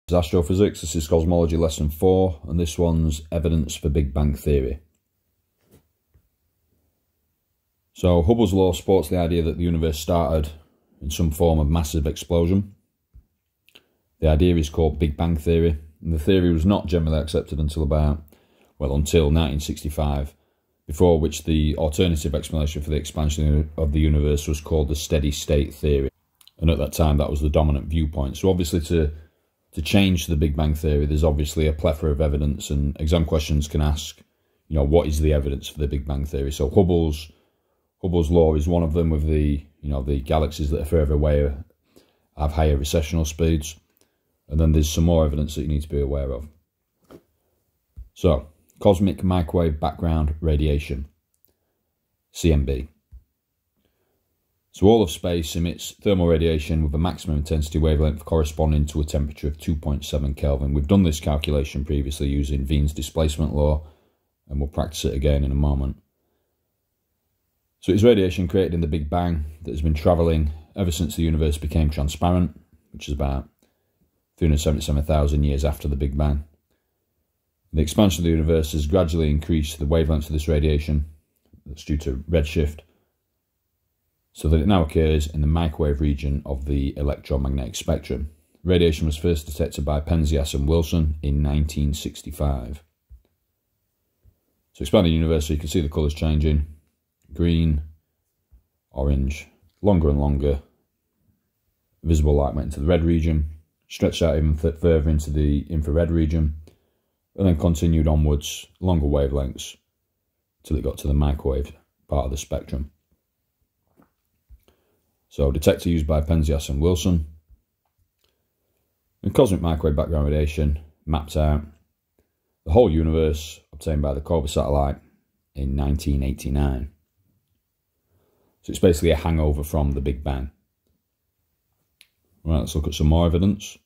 This is Astrophysics, this is Cosmology lesson 4, and this one's evidence for Big Bang Theory. So Hubble's law supports the idea that the universe started in some form of massive explosion. The idea is called Big Bang Theory, and the theory was not generally accepted until until 1965, before which the alternative explanation for the expansion of the universe was called the steady state theory. And at that time that was the dominant viewpoint. So obviously to change the Big Bang Theory, there's obviously a plethora of evidence, and exam questions can ask, what is the evidence for the Big Bang Theory? So Hubble's law is one of them, with the galaxies that are further away have higher recessional speeds. And then there's some more evidence that you need to be aware of. So, cosmic microwave background radiation, CMB. So all of space emits thermal radiation with a maximum intensity wavelength corresponding to a temperature of 2.7 Kelvin. We've done this calculation previously using Wien's displacement law, and we'll practice it again in a moment. So it's radiation created in the Big Bang that has been travelling ever since the universe became transparent, which is about 377,000 years after the Big Bang. The expansion of the universe has gradually increased the wavelengths of this radiation. That's due to redshift, so that it now occurs in the microwave region of the electromagnetic spectrum. Radiation was first detected by Penzias and Wilson in 1965. So expanding the universe, so you can see the colours changing. Green, orange, longer and longer. Visible light went into the red region, stretched out even further into the infrared region, and then continued onwards, longer wavelengths, till it got to the microwave part of the spectrum. So, detector used by Penzias and Wilson. And cosmic microwave background radiation mapped out the whole universe, obtained by the Cobra satellite in 1989. So it's basically a hangover from the Big Bang. Right, let's look at some more evidence.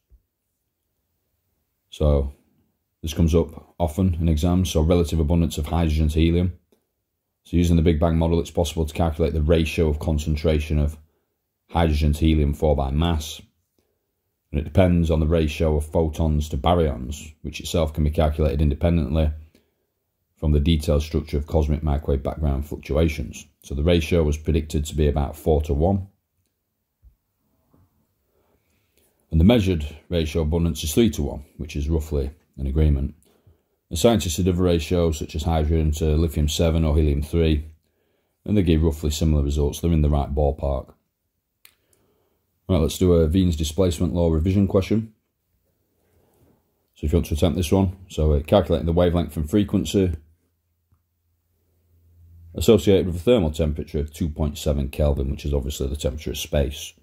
So, this comes up often in exams, so relative abundance of hydrogen to helium. So using the Big Bang model, it's possible to calculate the ratio of concentration of hydrogen to helium 4 by mass. And it depends on the ratio of photons to baryons, which itself can be calculated independently from the detailed structure of cosmic microwave background fluctuations. So the ratio was predicted to be about 4:1. And the measured ratio abundance is 3:1, which is roughly an agreement. The scientists did other ratios such as hydrogen to lithium-7 or helium-3, and they gave roughly similar results. They're in the right ballpark. Right, let's do a Wien's displacement law revision question. So if you want to attempt this one, so calculating the wavelength and frequency associated with a thermal temperature of 2.7 Kelvin, which is obviously the temperature of space.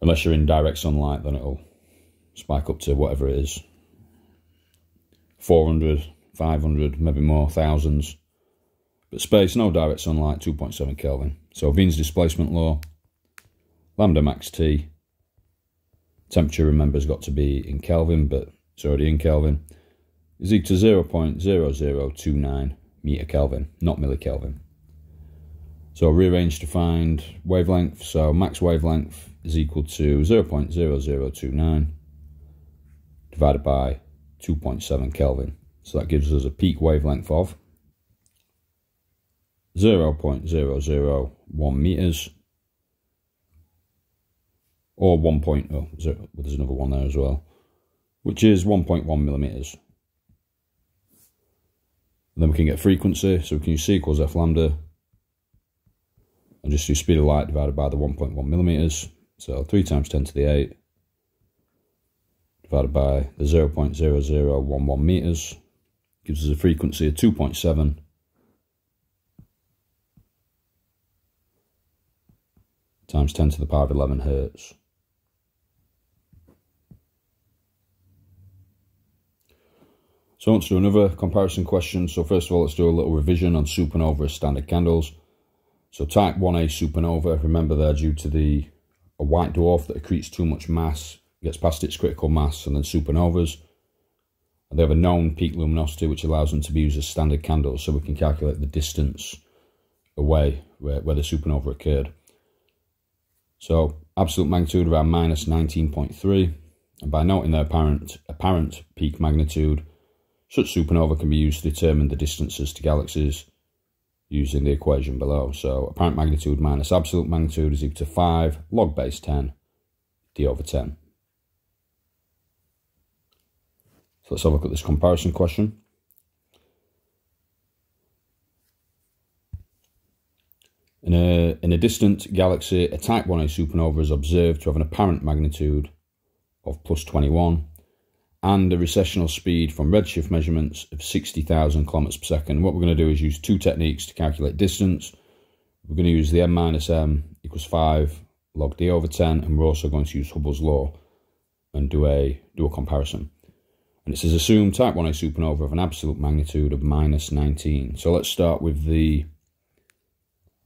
Unless you're in direct sunlight, then it'll spike up to whatever it is. 400, 500, maybe more, thousands. But space, no direct sunlight, 2.7 Kelvin. So Wien's displacement law, lambda max T. Temperature, remember, has got to be in Kelvin, but it's already in Kelvin. Is equal to 0.0029 meter Kelvin, not millikelvin. So rearrange to find wavelength. So max wavelength is equal to 0.0029 divided by 2.7 Kelvin. So that gives us a peak wavelength of 0.001 meters, or there's another one there as well, which is 1.1 millimeters. And then we can get frequency, so we can use C equals F lambda, and just do speed of light divided by the 1.1 millimeters. So 3 times 10 to the 8 divided by the 0.0011 meters gives us a frequency of 2.7 times 10 to the power of 11 hertz. So I want to do another comparison question. So first of all, let's do a little revision on supernova as standard candles. So type 1a supernova, remember they're due to a white dwarf that accretes too much mass, gets past its critical mass, and then supernovas. And they have a known peak luminosity, which allows them to be used as standard candles, so we can calculate the distance away where the supernova occurred. So absolute magnitude around minus 19.3, and by noting their apparent peak magnitude, such supernova can be used to determine the distances to galaxies using the equation below. So apparent magnitude minus absolute magnitude is equal to 5 log base 10 d over 10. So let's have a look at this comparison question. In a distant galaxy, a type 1a supernova is observed to have an apparent magnitude of plus 21 and a recessional speed from redshift measurements of 60,000 kilometers per second. What we're going to do is use two techniques to calculate distance. We're going to use the m minus m equals 5 log d over 10, and we're also going to use Hubble's law and do a comparison. And it says assume type 1a supernova of an absolute magnitude of minus 19. So let's start with the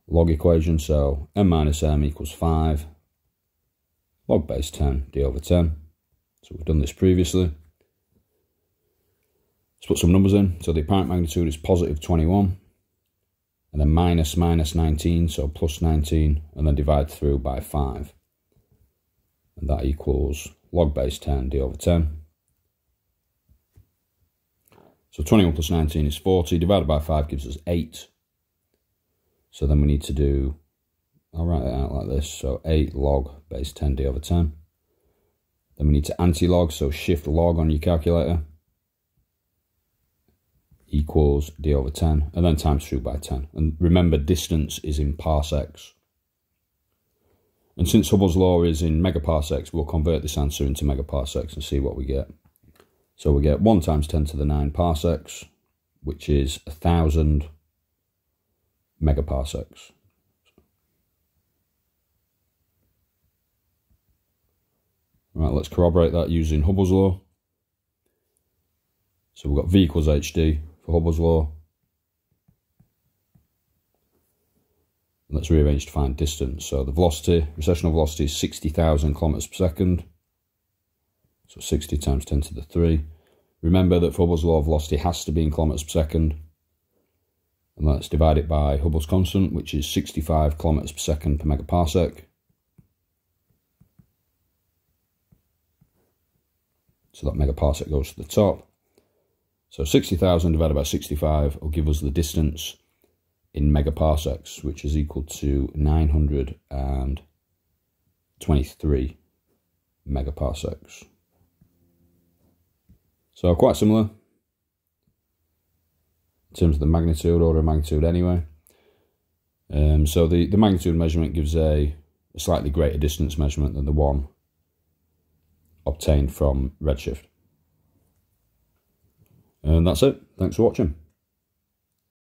log equation. So m minus m equals 5 log base 10 d over 10. So we've done this previously. Let's put some numbers in. So the apparent magnitude is positive 21, and then minus 19, so plus 19, and then divide through by 5. And that equals log base 10 d over 10. So 21 plus 19 is 40, divided by 5 gives us 8. So then we need to do, I'll write it out like this, so 8 log base 10 d over 10. Then we need to anti-log, so shift log on your calculator, equals d over 10, and then times through by 10. And remember, distance is in parsecs. And since Hubble's law is in megaparsecs, we'll convert this answer into megaparsecs and see what we get. So we get 1 times 10 to the 9 parsecs, which is 1,000 megaparsecs. Right, let's corroborate that using Hubble's law. So we've got V equals HD for Hubble's law. Let's rearrange to find distance. So the velocity, recessional velocity is 60,000 kilometers per second. So 60 times 10 to the 3. Remember that for Hubble's law, velocity has to be in kilometers per second. And let's divide it by Hubble's constant, which is 65 kilometers per second per megaparsec. So that megaparsec goes to the top. So 60,000 divided by 65 will give us the distance in megaparsecs, which is equal to 923 megaparsecs. So quite similar in terms of the magnitude, order of magnitude anyway. So the magnitude measurement gives a slightly greater distance measurement than the one obtained from redshift. And that's it. Thanks for watching.